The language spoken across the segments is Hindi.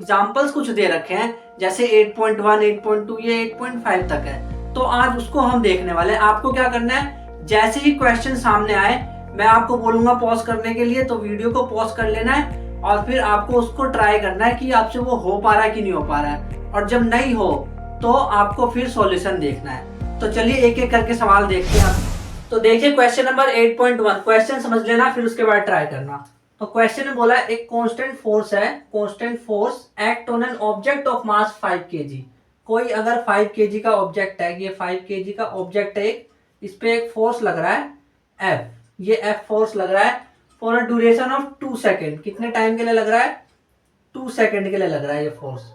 एग्जाम्पल्स कुछ दे रखे हैं, जैसे 8.1, 8.2, ये 8.5 तक है। तो आज उसको हम देखने वाले हैं। आपको क्या करना है, जैसे ही क्वेश्चन सामने आए मैं आपको बोलूंगा पॉज करने के लिए, तो वीडियो को पॉज कर लेना है और फिर आपको उसको ट्राई करना है कि आपसे वो हो पा रहा है कि नहीं हो पा रहा है, और जब नहीं हो तो आपको फिर सॉल्यूशन देखना है। तो चलिए एक एक करके सवाल देखते हैं। तो देखिए क्वेश्चन नंबर 8.1, क्वेश्चन समझ लेना फिर उसके बाद ट्राई करना। तो क्वेश्चन में बोला एक कांस्टेंट फोर्स है, constant force act on an object of mass 5 kg। कोई अगर 5 kg का ऑब्जेक्ट है, ये 5 kg का ऑब्जेक्ट है, इस पे एक फोर्स लग रहा है F, ये F फोर्स लग रहा है for a duration of 2 second. कितने टाइम के लिए लग रहा है, 2 सेकेंड के लिए लग रहा है ये force.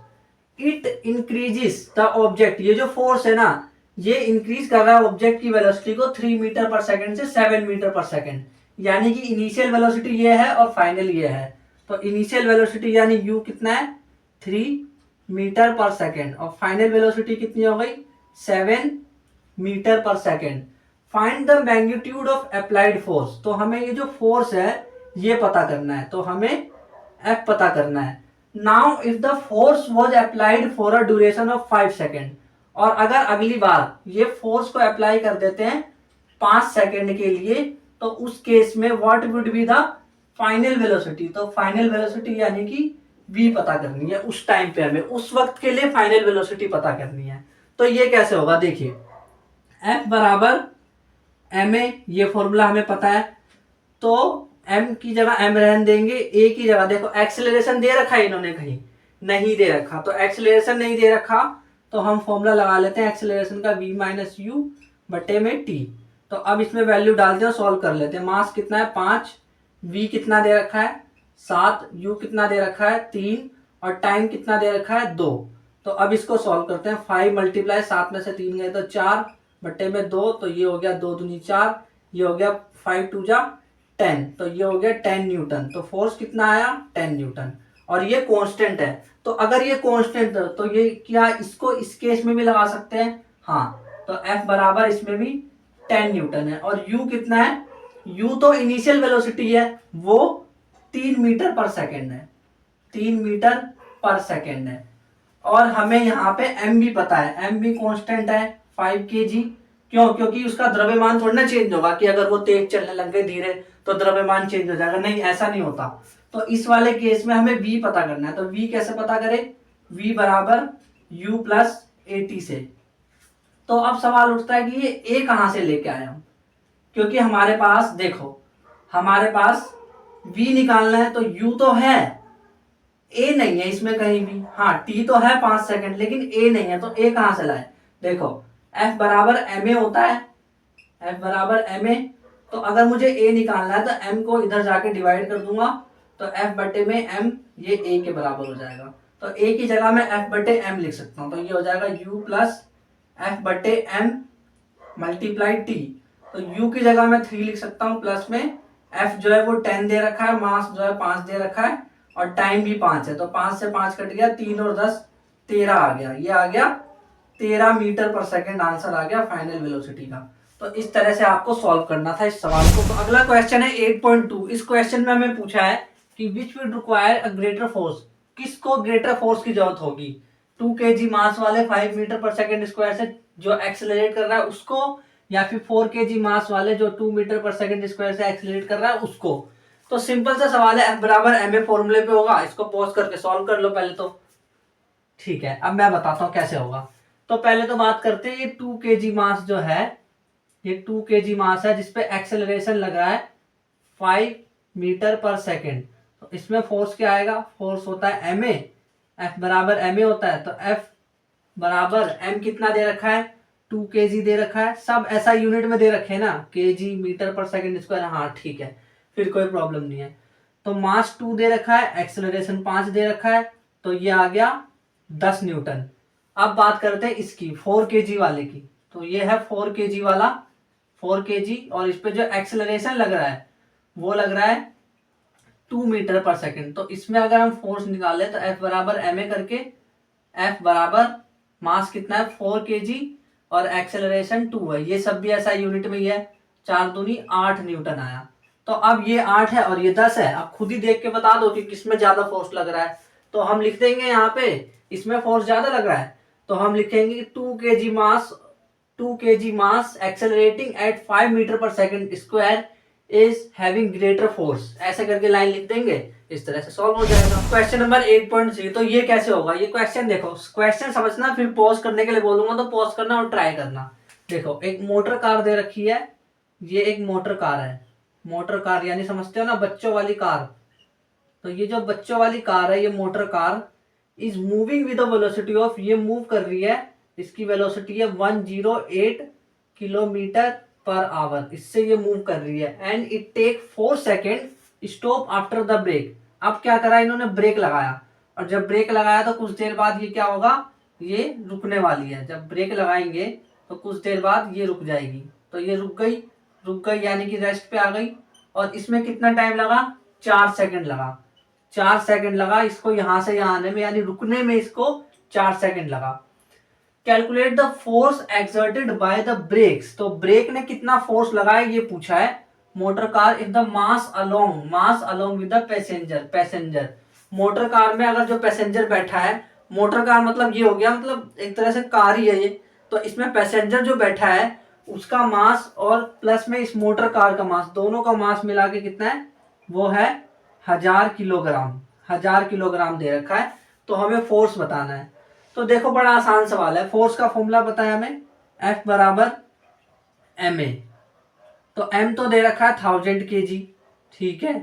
It increases the object, ये जो फोर्स है ना ये इंक्रीज कर रहा है ऑब्जेक्ट की वेलोसिटी को 3 मीटर पर सेकंड से 7 मीटर पर सेकंड। यानी कि इनिशियल वेलोसिटी ये है और फाइनल ये है। तो इनिशियल वेलोसिटी यानी u कितना है, 3 मीटर पर सेकंड, और फाइनल वेलोसिटी कितनी हो गई, 7 मीटर पर second. Find the magnitude of applied force, तो हमें ये जो फोर्स है ये पता करना है, तो हमें F पता करना है। Now if the force was applied for a duration of 5 second, और अगर अगली बार ये फोर्स को अप्लाई कर देते हैं 5 सेकेंड के लिए, तो उस केस में what would be the final velocity. तो फाइनल वेलोसिटी यानी कि v पता करनी है उस टाइम पे, हमें उस वक्त के लिए फाइनल वेलोसिटी पता करनी है। तो ये कैसे होगा, देखिए F बराबर ma, ये फॉर्मूला हमें पता है, तो m की जगह m रहने देंगे, a की जगह देखो एक्सेलरेशन दे रखा है इन्होंने, कहीं नहीं दे रखा, तो एक्सेलरेशन नहीं दे रखा तो हम फॉर्मूला लगा लेते हैं एक्सेलरेशन का v माइनस यू बटे में t। तो अब इसमें वैल्यू डालते हैं और सॉल्व कर लेते हैं। मास कितना है 5, v कितना दे रखा है 7, u कितना दे रखा है 3, और टाइम कितना दे रखा है 2। तो अब इसको सॉल्व करते हैं। 5 मल्टीप्लाई 7 में से 3 गए तो 4 बटे में 2, तो ये हो गया 2 दूनी 4, ये हो गया 5 टू जा 10, तो ये हो गया 10 न्यूटन। तो फोर्स कितना आया 10 न्यूटन, और ये कांस्टेंट है। तो अगर ये कांस्टेंट है तो ये क्या इसको इस केस में भी लगा सकते हैं, हाँ, तो F बराबर इसमें भी 10 न्यूटन है। और U कितना है, U तो इनिशियल वेलोसिटी है, वो 3 मीटर पर सेकेंड है, 3 मीटर पर सेकेंड है। और हमें यहाँ पे m भी पता है, m भी कांस्टेंट है 5 kg। क्यों, क्योंकि उसका द्रव्यमान थोड़ा ना चेंज होगा कि अगर वो तेज चलने लग गए धीरे तो द्रव्यमान चेंज हो जाएगा, नहीं ऐसा नहीं होता। तो इस वाले केस में हमें v पता करना है। तो v कैसे पता करें, v बराबर u प्लस at से। तो अब सवाल उठता है कि ये a कहां से लेके आए हम, क्योंकि हमारे पास देखो, हमारे पास v निकालना है तो u तो है, a नहीं है इसमें कहीं भी, हाँ t तो है 5 सेकंड लेकिन a नहीं है, तो a कहां से लाए। देखो F बराबर ma होता है, F बराबर ma, तो अगर मुझे a निकालना है तो m को इधर जाके डिवाइड कर दूंगा, तो F बटे में m ये a के बराबर हो जाएगा। तो a की जगह मैं F बटे m लिख सकता हूँ, तो ये हो जाएगा u प्लस F बटे m मल्टीप्लाई t। तो u की जगह मैं 3 लिख सकता हूँ, प्लस में F जो है वो 10 दे रखा है, मास जो है 5 दे रखा है, और टाइम भी 5 है, तो 5 से 5 कट गया, 3 और 10 13 आ गया, ये आ गया 13 मीटर पर सेकंड आंसर आ गया फाइनल वेलोसिटी का। तो इस तरह से आपको सॉल्व करना था इस सवाल को। तो अगला क्वेश्चन है 8.2। इस क्वेश्चन में हमें पूछा है कि which will require a greater force, किसको ग्रेटर फोर्स की जरूरत होगी, 2 kg मास वाले 5 मीटर पर सेकंड स्क्वायर से जो एक्सेलरेट कर रहा है उसको, या फिर 4 kg मास वाले जो 2 मीटर पर सेकंड स्क्वायर से एक्सेलरेट कर रहा है उसको। तो सिंपल सा सवाल है, F बराबर ma फॉर्मूले पे होगा, इसको पॉज करके सॉल्व कर लो पहले तो। ठीक है, अब मैं बताता हूँ कैसे होगा। तो पहले तो बात करते हैं, ये 2 kg मास जो है, ये 2 kg मास है जिसपे एक्सेलरेशन लग रहा है 5 मीटर पर सेकेंड। तो इसमें फोर्स क्या आएगा, फोर्स होता है ma, F बराबर ma होता है, तो F बराबर m कितना दे रखा है 2 kg दे रखा है, सब ऐसा यूनिट में दे रखे हैं ना, kg मीटर पर सेकेंड स्क्वायर, हाँ ठीक है, फिर कोई प्रॉब्लम नहीं है। तो मास 2 दे रखा है, एक्सेलरेशन 5 दे रखा है, तो ये आ गया 10 न्यूटन। अब बात करते हैं इसकी 4 kg वाले की। तो ये है 4 kg वाला, 4 kg, और इस पे जो एक्सेलरेशन लग रहा है वो लग रहा है 2 मीटर पर सेकंड। तो इसमें अगर हम फोर्स निकालें तो F बराबर ma करके, F बराबर मास कितना है 4 kg और एक्सेलरेशन 2 है, ये सब भी ऐसा यूनिट में ही है, 4 दूनी 8 न्यूटन आया। तो अब ये 8 है और ये 10 है, अब खुद ही देख के बता दो कि किसमें ज्यादा फोर्स लग रहा है। तो हम लिख देंगे यहाँ पे, इसमें फोर्स ज्यादा लग रहा है तो हम लिखेंगे 2 kg मास एक्सेलरेटिंग एट 5 मीटर पर second square is having greater force, ऐसे करके लाइन लिख देंगे। इस तरह से सॉल्व हो जाएगा। क्वेश्चन नंबर 8.3, तो ये कैसे होगा, ये क्वेश्चन देखो, क्वेश्चन समझना, फिर पॉज करने के लिए बोलूंगा तो पॉज करना और ट्राई करना। देखो एक मोटर कार दे रखी है, ये एक मोटर कार है, मोटर कार यानी समझते हो ना बच्चों वाली कार। तो ये जो बच्चों वाली कार है, ये motor car is moving with velocity of, ये मूव कर रही है, इसकी वेलोसिटी है 108 किलोमीटर पर आवर, इससे ये मूव कर रही है। And it take 4 second stop after the brake. अब क्या करा इन्होंने, ब्रेक लगाया, और जब ब्रेक लगाया तो कुछ देर बाद ये क्या होगा, ये रुकने वाली है। जब ब्रेक लगाएंगे तो कुछ देर बाद ये रुक जाएगी, तो ये रुक गई यानी कि रेस्ट पे आ गई। और इसमें कितना टाइम लगा, 4 सेकंड लगा, 4 सेकंड लगा इसको यहां से यहां आने में, यानी रुकने में इसको 4 सेकंड लगा। Calculate the force exerted by the brakes, तो ब्रेक ने कितना फोर्स लगाया ये पूछा है। Motor car if the mass along with the passenger, motor car में अगर जो पैसेंजर बैठा है, मोटर कार मतलब ये हो गया, मतलब एक तरह से कार ही है ये, तो इसमें पैसेंजर जो बैठा है उसका मास और प्लस में इस मोटर कार का मास, दोनों का मास मिला के कितना है, वो है 1000 किलोग्राम दे रखा है। तो हमें फोर्स बताना है। तो देखो बड़ा आसान सवाल है, फोर्स का फॉर्मूला पता है हमें, F बराबर ma। तो m तो दे रखा है 1000 kg, ठीक है।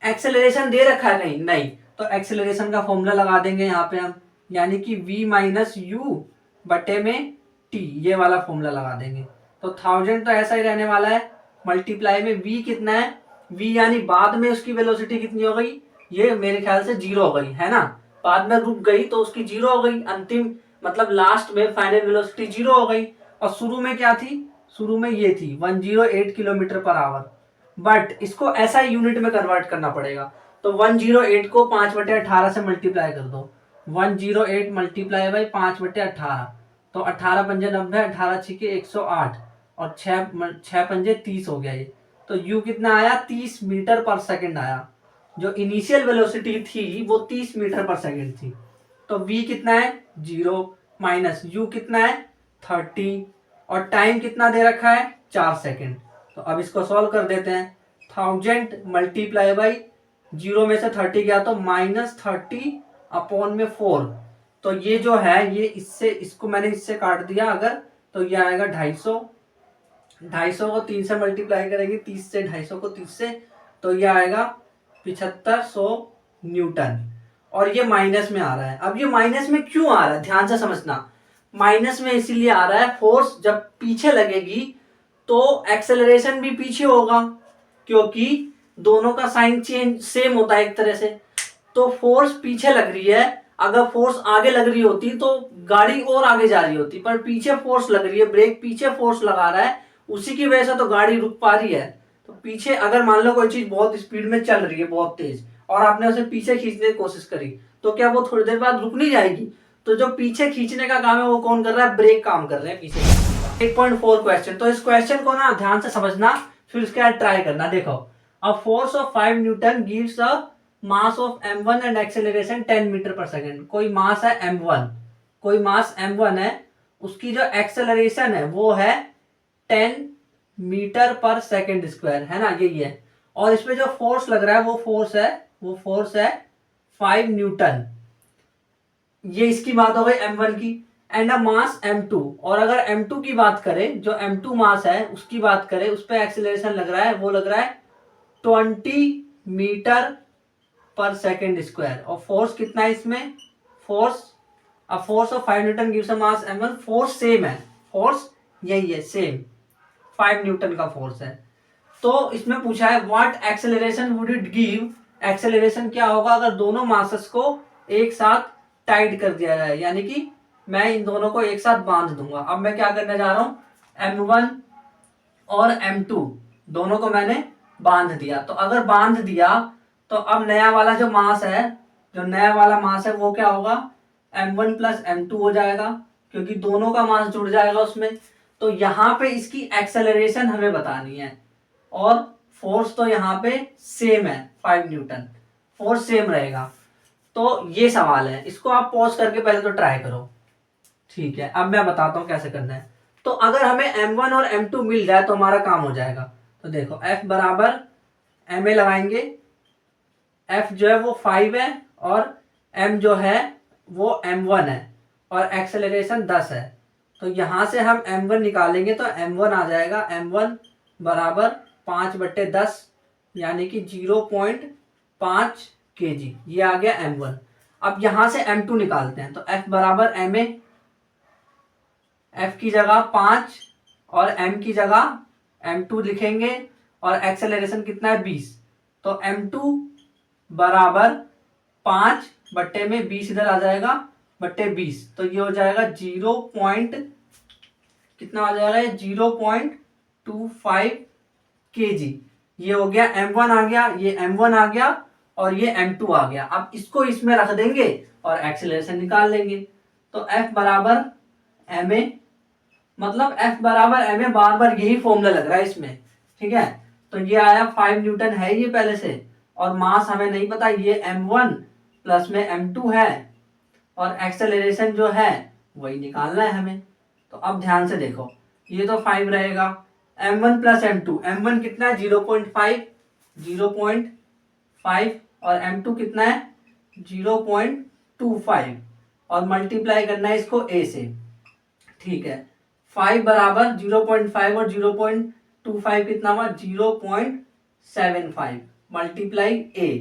एक्सेलरेशन दे रखा है कहीं नहीं, तो एक्सेलरेशन का फॉर्मूला लगा देंगे यहाँ पे हम, यानी कि v माइनस यू बटे में t, ये वाला फॉर्मूला लगा देंगे। तो 1000 तो ऐसा ही रहने वाला है, मल्टीप्लाई में v कितना है, v यानी बाद में उसकी वेलोसिटी कितनी हो गई, ये मेरे ख्याल से 0 हो गई है ना, बाद में रुक गई तो उसकी 0 हो गई, अंतिम मतलब लास्ट में फाइनल वेलोसिटी 0 हो गई। और शुरू में क्या थी, शुरू में ये थी 108 किलोमीटर पर आवर, बट इसको ऐसा यूनिट में कन्वर्ट करना पड़ेगा। तो 108 को 5/18 से मल्टीप्लाई कर दो, 108 मल्टीप्लाई बाई 5/18, तो 18 पंजे 90, 18 छिके 108, और 6 पंजे 30 हो गया ये। तो u कितना आया, 30 मीटर पर सेकंड आया। जो इनिशियल वेलोसिटी थी वो 30 मीटर पर सेकंड थी। तो v कितना है 0 माइनस u कितना है 30, और टाइम कितना दे रखा है 4 सेकंड। तो अब इसको सॉल्व कर देते हैं। 1000 मल्टीप्लाई बाई 0 में से 30 गया तो -30 अपॉन में 4, तो ये जो है ये इससे, इसको मैंने इससे काट दिया अगर, तो ये आएगा 250 को 3 से मल्टीप्लाई करेंगे, 30 से 250 को 30 से, तो ये आएगा 7500 न्यूटन। और ये माइनस में आ रहा है। अब ये माइनस में क्यों आ रहा है, ध्यान से समझना, माइनस में इसीलिए आ रहा है, फोर्स जब पीछे लगेगी तो एक्सेलरेशन भी पीछे होगा, क्योंकि दोनों का साइन चेंज सेम होता है एक तरह से। तो फोर्स पीछे लग रही है, अगर फोर्स आगे लग रही होती तो गाड़ी और आगे जा रही होती, पर पीछे फोर्स लग रही है, ब्रेक पीछे फोर्स लगा रहा है, उसी की वजह से तो गाड़ी रुक पा रही है। तो पीछे अगर मान लो कोई चीज बहुत स्पीड में चल रही है, बहुत तेज, और आपने उसे पीछे खींचने की कोशिश करी, तो क्या वो थोड़ी देर बाद रुक नहीं जाएगी। तो जो पीछे खींचने का काम है वो कौन कर रहा है, ब्रेक काम कर रहे हैं पीछे। 8.4 क्वेश्चन, तो इस क्वेश्चन को ना ध्यान से समझना, फिर उसके बाद ट्राई करना। देखो, a force of 5 newton gives a mass of m1 and acceleration 10 metre पर सेकंड। कोई मास है m1, कोई मास m1 है, उसकी जो एक्सेलरेशन है वो है 10 मीटर पर सेकंड स्क्वायर, है ना, यही है। और इसमें जो फोर्स लग रहा है वो फोर्स है 5 न्यूटन। ये इसकी बात हो गई m1 की। एंड अ मास m2, और अगर m2 की बात करें, जो m2 मास है उसकी बात करें, उस पर एक्सेलरेशन लग रहा है, वो लग रहा है 20 मीटर पर सेकेंड स्क्वायर। और फोर्स कितना है इसमें, force of 5 newton gives a mass m1, force same है, फोर्स यही है सेम, 5 न्यूटन का फोर्स है। तो इसमें पूछा है what acceleration would it give, acceleration क्या होगा अगर दोनों मासेस को एक साथ टाइट कर दिया जाए, यानी कि मैं इन दोनों को एक साथ बांध दूंगा। अब मैं क्या करने जा रहा हूं, m1 और m2 दोनों को मैंने बांध दिया। तो अगर बांध दिया तो अब नया वाला जो मास है, जो नया वाला मास है वो क्या होगा, m1 प्लस m2 हो जाएगा, क्योंकि दोनों का मास जुड़ जाएगा उसमें। तो यहाँ पे इसकी एक्सेलरेशन हमें बतानी है, और फोर्स तो यहाँ पे सेम है 5 न्यूटन, फोर्स सेम रहेगा। तो ये सवाल है, इसको आप पॉज करके पहले तो ट्राई करो। ठीक है, अब मैं बताता हूँ कैसे करना है। तो अगर हमें m1 और m2 मिल जाए तो हमारा काम हो जाएगा। तो देखो f बराबर ma लगाएंगे, f जो है वो 5 है और m जो है वो m1 है और एक्सेलरेशन 10 है। तो यहां से हम m1 निकालेंगे तो m1 आ जाएगा, m1 बराबर 5/10 यानी कि 0.5 kg, ये आ गया m1। अब यहां से m2 निकालते हैं। तो f बराबर ma, f की जगह 5 और m की जगह m2 लिखेंगे और एक्सेलरेशन कितना है 20। तो m2 बराबर 5/20 इधर आ जाएगा /20। तो ये हो जाएगा 0 पॉइंट कितना आ जाएगा, ये 0.25 kg। ये हो गया m1 आ गया, ये m1 आ गया और ये m2 आ गया। अब इसको इसमें रख देंगे और एक्सेलरेशन निकाल लेंगे। तो f बराबर ma, मतलब f बराबर ma, बार बार यही फॉर्मूला लग रहा है इसमें। ठीक है, तो ये आया 5 न्यूटन है ये पहले से, और मास हमें नहीं पता, ये m1 प्लस में m2 है और एक्सेलरेशन जो है वही निकालना है हमें। तो अब ध्यान से देखो, ये तो 5 रहेगा, m1 प्लस m2, m1 कितना है 0.5, 0.5 और m2 कितना है 0.25 और मल्टीप्लाई करना है इसको a से। ठीक है, 5 बराबर 0.5 और 0.25 कितना हुआ 0.75 मल्टीप्लाई a।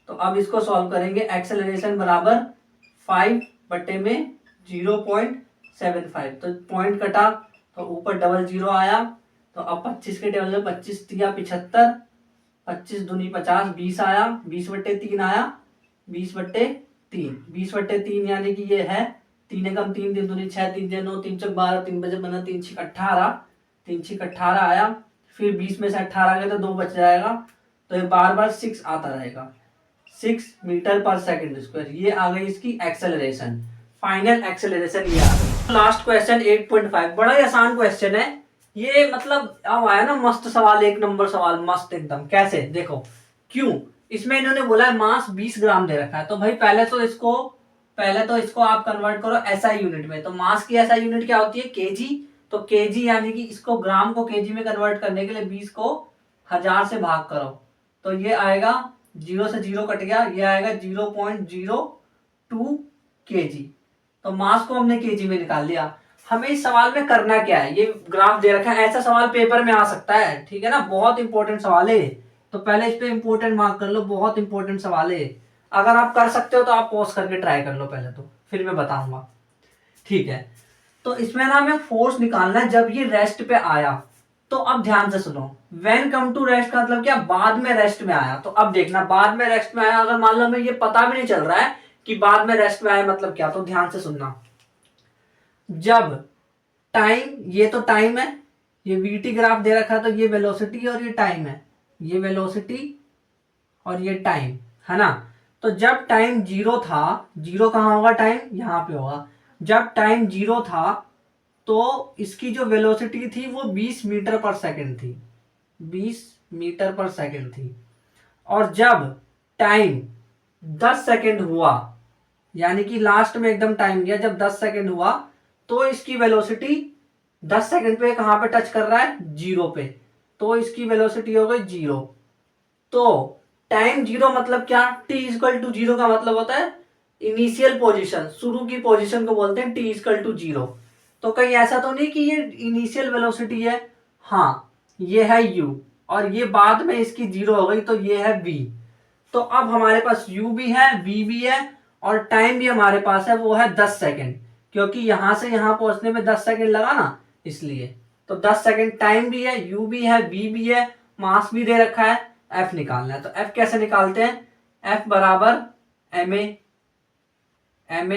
तो अब इसको सॉल्व करेंगे, एक्सेलरेशन बराबर 5/0.75, तो पॉइंट कटा तो ऊपर डबल जीरो आया। तो अब 25 के टेबल में 25 दिया 75, 25 दूनी 50, 20 आया, 20/3 आया, 20/3, 20/3 यानी कि ये है 3 एकम 3, 3 दूनी 6, 3 9, 3 चौक 12, 3 बजे बना 3 6 18, 3 6 18 आया। फिर 20 में से 18 गया तो 2 बच जाएगा। तो ये बार बार 6 आता रहेगा, 6 मीटर पर सेकंड स्क्वायर। ये आ गई इसकी एक्सेलरेशन, फाइनल एक्सेलरेशन ये आ गई। लास्ट क्वेश्चन 8.5, बड़ा ही आसान क्वेश्चन है ये, मतलब अब आया ना मस्त सवाल, एक नंबर सवाल मस्त एकदम। कैसे देखो, क्यों, इसमें इन्होंने बोला है मास 20 ग्राम दे रखा है। तो भाई पहले तो इसको आप कन्वर्ट करो एसआई यूनिट में। तो मास की एसआई यूनिट क्या होती है केजी। तो केजी यानी कि इसको ग्राम को केजी में कन्वर्ट करने के लिए 20 को 1000 से भाग करो। तो ये आएगा, 0 से 0 कट गया, ये आएगा 0.02 kg। तो मास को हमने केजी में निकाल लिया। हमें इस सवाल में करना क्या है, ये ग्राफ दे रखा है, ऐसा सवाल पेपर में आ सकता है। ठीक है ना, बहुत इंपॉर्टेंट सवाल है। तो पहले इस पे इंपॉर्टेंट मार्क कर लो, बहुत इंपॉर्टेंट सवाल है। अगर आप कर सकते हो तो आप पॉज करके ट्राई कर लो पहले, तो फिर मैं बताऊंगा। ठीक है, तो इसमें ना हमें फोर्स निकालना है जब ये रेस्ट पे आया। तो अब ध्यान से सुनो, व्हेन कम टू रेस्ट का मतलब क्या, बाद में रेस्ट में आया। तो अब देखना, बाद में रेस्ट में आया, अगर मान लो हमें ये पता भी नहीं चल रहा है कि बाद में रेस्ट में आया मतलब क्या, तो ध्यान से सुनना। जब टाइम, ये तो टाइम है, ये वीटी ग्राफ दे रखा है, तो ये वेलोसिटी और ये टाइम है, ये वेलोसिटी और ये टाइम है ना। तो जब टाइम 0 था, 0 कहाँ होगा, टाइम यहाँ पे होगा। जब टाइम 0 था तो इसकी जो वेलोसिटी थी वो 20 मीटर पर सेकंड थी, 20 मीटर पर सेकंड थी। और जब टाइम 10 सेकंड हुआ, यानी कि लास्ट में एकदम टाइम गया, जब 10 सेकंड हुआ तो इसकी वेलोसिटी 10 सेकंड पे कहां पे टच कर रहा है, 0 पे। तो इसकी वेलोसिटी हो गई 0। तो टाइम 0 मतलब क्या, t इक्वल टू 0 का मतलब होता है इनिशियल पोजीशन, शुरू की पोजीशन को बोलते हैं t इक्वल टू 0। तो कहीं ऐसा तो नहीं कि ये इनिशियल वेलोसिटी है, हाँ ये है u और ये बाद में इसकी 0 हो गई, तो ये है v। तो अब हमारे पास u भी है, v भी है और टाइम भी हमारे पास है, वो है 10 सेकंड, क्योंकि यहां से यहां पहुंचने में 10 सेकंड लगा ना, इसलिए। तो 10 सेकंड टाइम भी है, u भी है, v भी है, मास भी दे रखा है, f निकालना है। तो f कैसे निकालते हैं, f बराबर ma, m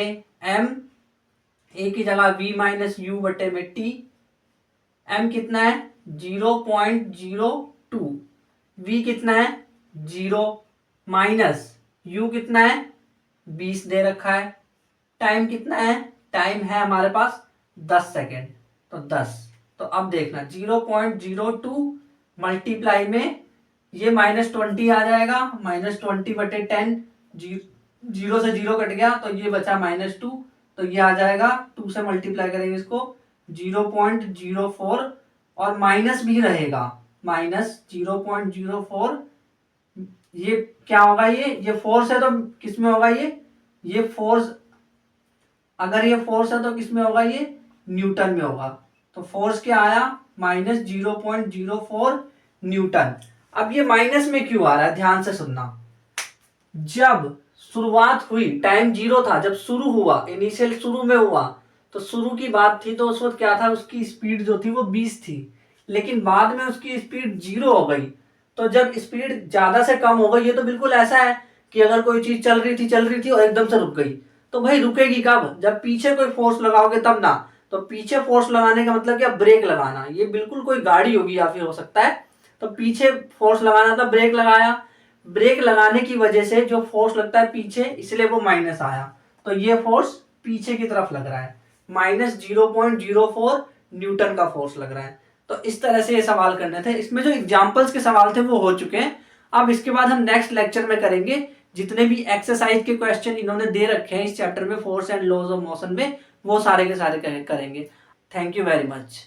a की जगह v माइनस यू बटे में t। m कितना है 0.02, v कितना है 0 माइनस u कितना है 20 दे रखा है। टाइम कितना है, टाइम है हमारे पास 10 सेकेंड, तो 10। तो अब देखना 0.02 मल्टीप्लाई में ये -20 आ जाएगा, -20/10, जीरो से जीरो कट गया तो ये बचा -2, तो ये आ जाएगा 2 से मल्टीप्लाई करेंगे इसको 0.04, और माइनस भी रहेगा -0.04। ये क्या होगा, ये फोर्स है तो किस में होगा, ये फोर्स, अगर ये फोर्स है तो किस में होगा, ये न्यूटन में होगा। तो फोर्स क्या आया, -0.04 न्यूटन। अब ये माइनस में क्यों आ रहा है, ध्यान से सुनना। जब शुरुआत हुई, टाइम 0 था, जब शुरू हुआ, इनिशियल शुरू में हुआ, तो शुरू की बात थी तो उस वक्त क्या था, उसकी स्पीड जो थी वो 20 थी, लेकिन बाद में उसकी स्पीड 0 हो गई। तो जब स्पीड ज्यादा से कम हो गई, ये तो बिल्कुल ऐसा है कि अगर कोई चीज चल रही थी और एकदम से रुक गई, तो भाई रुकेगी कब, जब पीछे कोई फोर्स लगाओगे तब ना। तो पीछे फोर्स लगाने का मतलब क्या, ब्रेक लगाना। ये बिल्कुल कोई गाड़ी होगी या फिर हो सकता है, तो पीछे फोर्स लगाना था, ब्रेक लगाया, ब्रेक लगाने की वजह से जो फोर्स लगता है पीछे, इसलिए वो माइनस आया। तो ये फोर्स पीछे की तरफ लग रहा है, -0.04 न्यूटन का फोर्स लग रहा है। तो इस तरह से ये सवाल करने थे। इसमें जो एग्जांपल्स के सवाल थे वो हो चुके हैं। अब इसके बाद हम नेक्स्ट लेक्चर में करेंगे जितने भी एक्सरसाइज के क्वेश्चन इन्होंने दे रखे हैं इस चैप्टर में, force and laws of motion में, वो सारे के सारे करेंगे। Thank you very much.